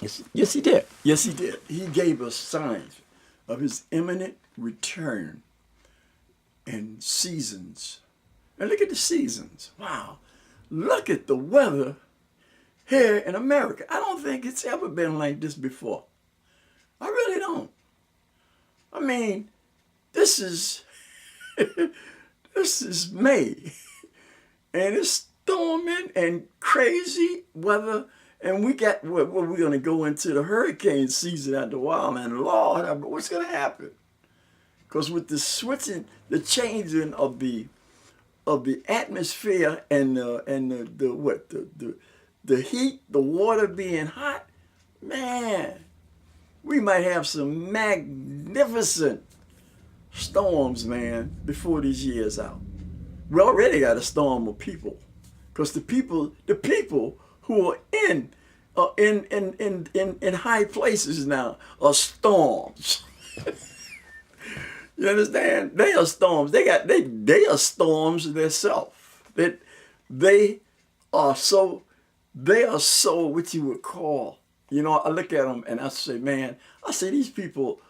Yes, he did. Yes, he did. He gave us signs of his imminent return and seasons. And look at the seasons. Wow. Look at the weather here in America. I don't think it's ever been like this before. I really don't. I mean, this is this is May, and it's storming and crazy weather, and we got we're gonna go into the hurricane season after a while, man. Lord, what's gonna happen? Because with the switching, the changing of the atmosphere and the heat, the water being hot, man, we might have some magnificent storms, man, before this year's out. We already got a storm of people, because the people who are in high places now are storms. You understand? They are storms. They are storms themselves. They are so what you would call. You know, I look at them and I say, man, these people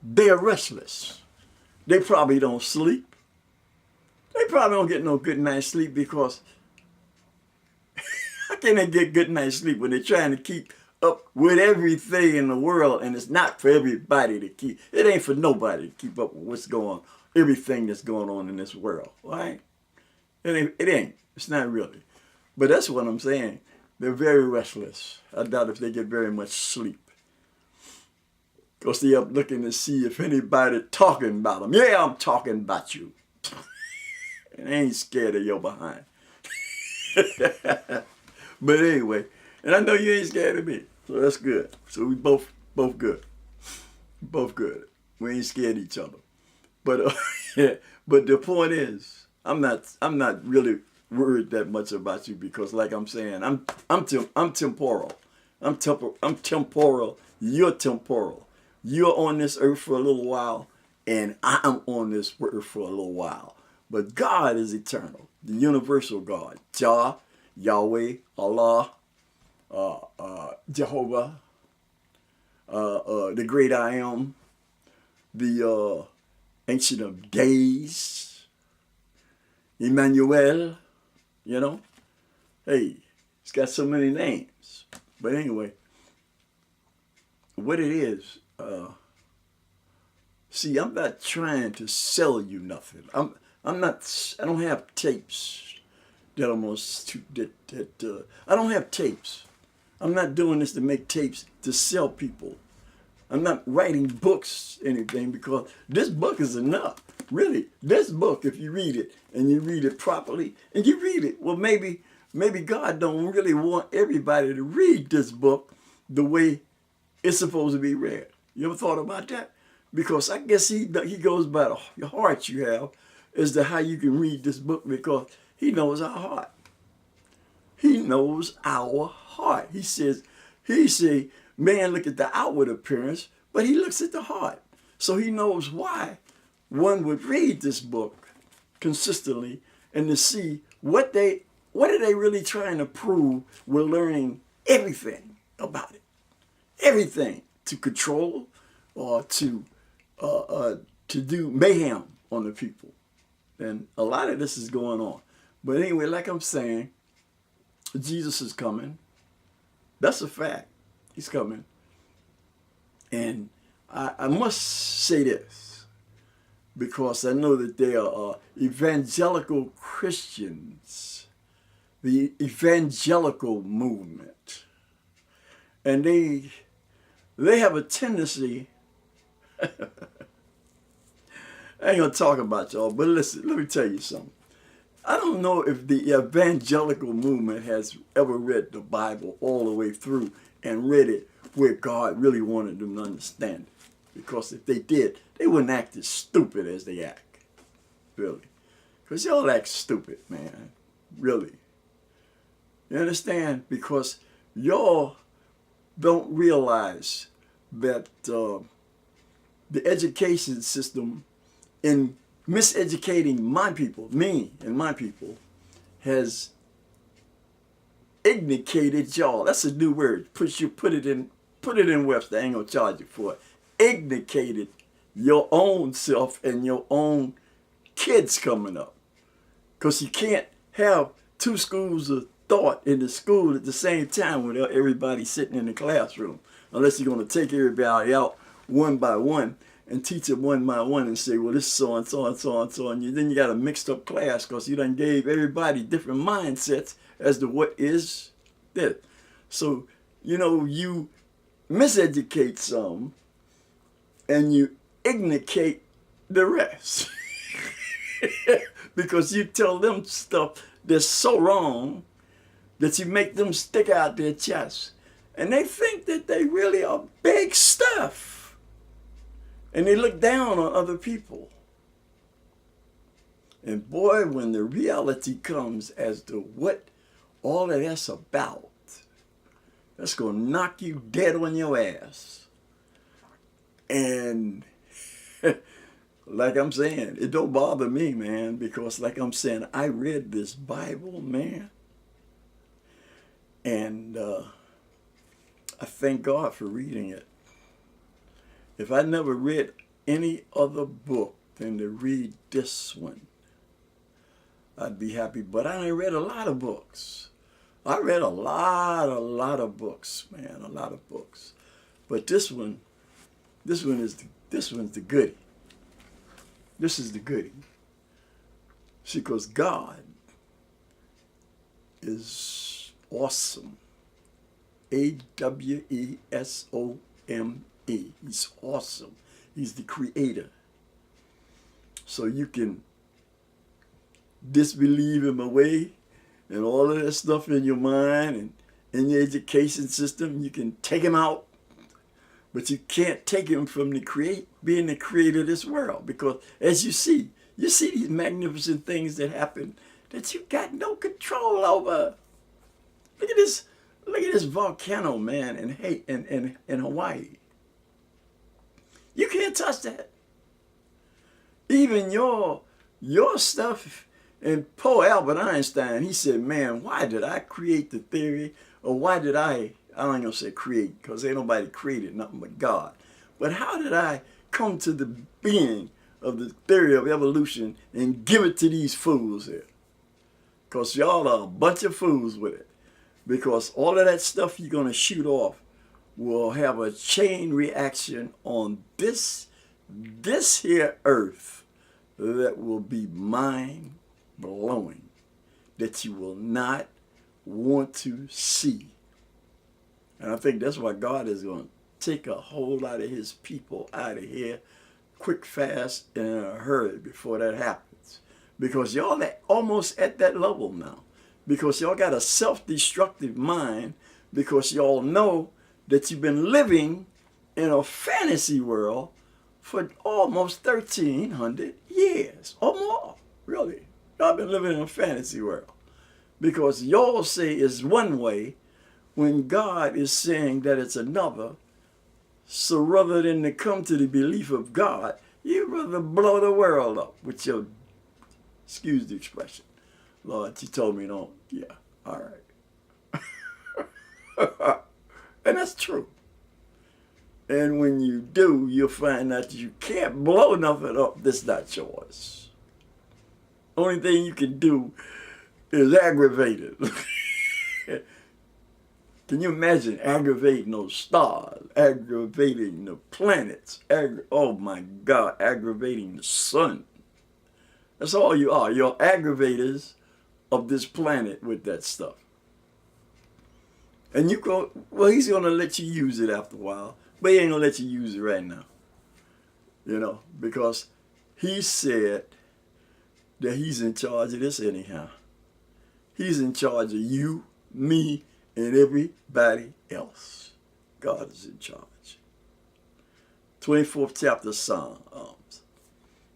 they're restless. They probably don't sleep. They probably don't get no good night's sleep, because how can they get good night's sleep when they're trying to keep up with everything in the world, and it's not for everybody to keep. It ain't for nobody to keep up with what's going on, everything that's going on in this world, right? It ain't. It's not really. But that's what I'm saying. They're very restless. I doubt if they get very much sleep, because they're up looking to see if anybody talking about them. Yeah, I'm talking about you. And they ain't scared of your behind. But anyway, and I know you ain't scared of me, so that's good. So we both good. Both good. We ain't scared of each other. But yeah, but the point is, I'm not really worried that much about you, because like I'm saying, I'm temporal. I'm temporal. You're temporal. You're on this earth for a little while, and I'm on this earth for a little while. But God is eternal, the universal God, Jah, Yahweh, Allah, Jehovah, the great I am, the Ancient of Days, Emmanuel, you know. Hey, it's got so many names. But anyway, what it is, see, I'm not trying to sell you nothing. I don't have tapes that almost, I don't have tapes. I'm not doing this to make tapes to sell people. I'm not writing books, anything, because this book is enough. Really, this book, if you read it and you read it properly and you read it, well, maybe God don't really want everybody to read this book the way it's supposed to be read. You ever thought about that? Because I guess he goes by the heart you have as to how you can read this book, because he knows our heart. He knows our heart. He say, man look at the outward appearance, but he looks at the heart. So he knows why one would read this book consistently and to see what are they really trying to prove. We're learning everything about it. Everything to control or to do mayhem on the people. And a lot of this is going on. But anyway, like I'm saying, Jesus is coming. That's a fact. He's coming. And I must say this, because I know that there are evangelical Christians, the evangelical movement, and they have a tendency, I ain't gonna talk about y'all, but listen, let me tell you something. I don't know if the evangelical movement has ever read the Bible all the way through and read it where God really wanted them to understand it. Because if they did, they wouldn't act as stupid as they act. Really. Because y'all act stupid, man. Really. You understand? Because y'all don't realize that the education system in miseducating my people, me and my people, has ignicated y'all. That's a new word. Put it in Webster. I ain't gonna charge you for it. Ignicated your own self and your own kids coming up. Because you can't have two schools of thought in the school at the same time without everybody sitting in the classroom. Unless you're going to take everybody out one by one and teach them one by one and say, well, this is so and so and so and so. And then you got a mixed up class because you done gave everybody different mindsets as to what is this. So, you miseducate some and you ignicate the rest. Because you tell them stuff that's so wrong that you make them stick out their chest. And they think that they really are big stuff. And they look down on other people. And boy, when the reality comes as to what all of that's about, that's going to knock you dead on your ass. And like I'm saying, it don't bother me, man, because like I'm saying, I read this Bible, man. And I thank God for reading it. If I never read any other book than to read this one, I'd be happy. But I ain't read a lot of books. I read a lot of books, man, a lot of books. But this one's the goodie. This is the goodie. See, because God is awesome. AWESOME. He's awesome. He's the creator. So you can disbelieve him away and all of that stuff in your mind and in your education system. You can take him out. But you can't take him from being the creator of this world. Because as you see these magnificent things that happen that you got no control over. Look at this volcano, man, in Hawaii. You can't touch that. Even your stuff, and poor Albert Einstein, he said, man, why did I create the theory? Or why did I ain't gonna say create, because ain't nobody created nothing but God. But how did I come to the being of the theory of evolution and give it to these fools here? Because y'all are a bunch of fools with it. Because all of that stuff you're gonna shoot off will have a chain reaction on this here earth that will be mind-blowing, that you will not want to see. And I think that's why God is going to take a whole lot of his people out of here quick, fast, and in a hurry before that happens. Because y'all are almost at that level now. Because y'all got a self-destructive mind. Because y'all know that you've been living in a fantasy world for almost 1,300 years or more. Really. Y'all been living in a fantasy world. Because y'all say it's one way when God is saying that it's another. So rather than to come to the belief of God, you rather blow the world up with your, excuse the expression. Lord, you told me don't. Yeah, all right. And that's true. And when you do, you'll find that you can't blow nothing up that's not yours. Only thing you can do is aggravate it. Can you imagine aggravating those stars, aggravating the planets, oh my God, aggravating the sun? That's all you are. You're aggravators of this planet with that stuff. And you go, well, he's going to let you use it after a while, but he ain't going to let you use it right now. You know, because he said that he's in charge of this anyhow. He's in charge of you, me, and everybody else. God is in charge. 24th chapter of Psalms.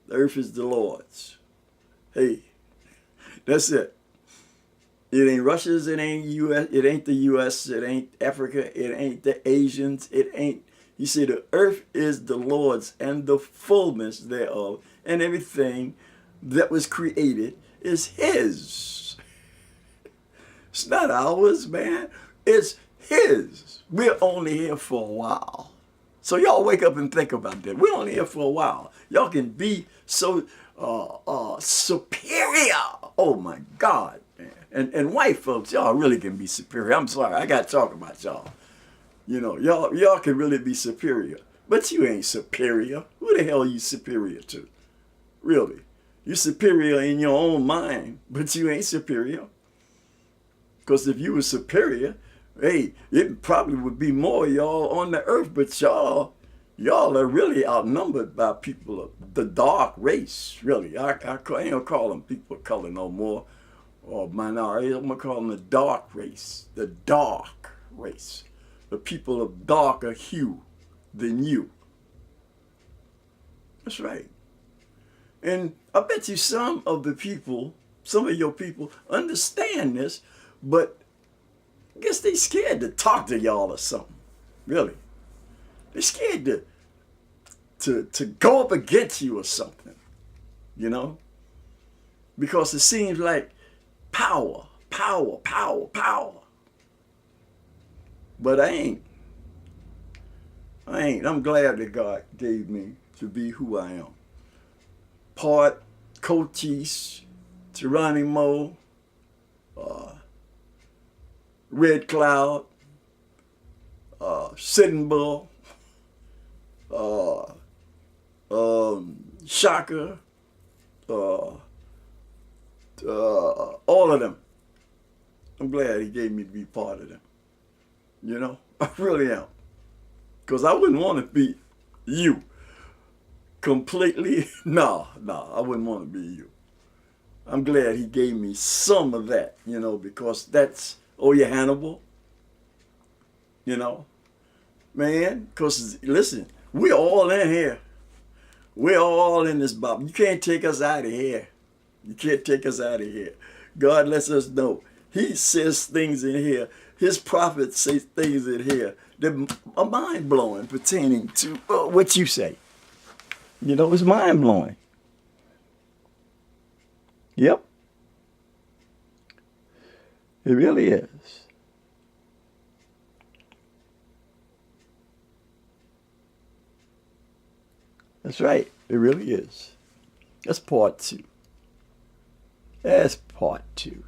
The earth is the Lord's. Hey, that's it. It ain't Russia's, it ain't US, it ain't the US, it ain't Africa, it ain't the Asians, it ain't. He said the earth is the Lord's and the fullness thereof, and everything that was created is his. It's not ours, man. It's his. We're only here for a while. So y'all wake up and think about that. We're only here for a while. Y'all can be so superior. Oh my God, man. And white folks, y'all really can be superior. I'm sorry, I got to talk about y'all. You know, y'all can really be superior. But you ain't superior. Who the hell are you superior to? Really. You're superior in your own mind, but you ain't superior. Because if you were superior, hey, it probably would be more of y'all on the earth, but y'all are really outnumbered by people of the dark race, really. I ain't gonna call them people of color no more, or minorities. I'm gonna call them the dark race, the dark race, the people of darker hue than you. That's right. And I bet you some of your people understand this, but I guess they scared to talk to y'all or something. Really. They're scared to go up against you or something. You know? Because it seems like power. But I ain't. I'm glad that God gave me to be who I am. Part Cochise, Geronimo, Red Cloud, Sitting Bull, Shaka, all of them. I'm glad he gave me to be part of them. You know, I really am. Because I wouldn't want to be you. Completely, no, I wouldn't want to be you. I'm glad he gave me some of that, you know, because that's, oh, yeah, Hannibal, you know, man, because, listen, we're all in here. We're all in this bubble. You can't take us out of here. You can't take us out of here. God lets us know. He says things in here. His prophets say things in here that are mind-blowing pertaining to what you say. You know, it's mind-blowing. Yep. It really is. That's right. It really is. That's part two. That's part two.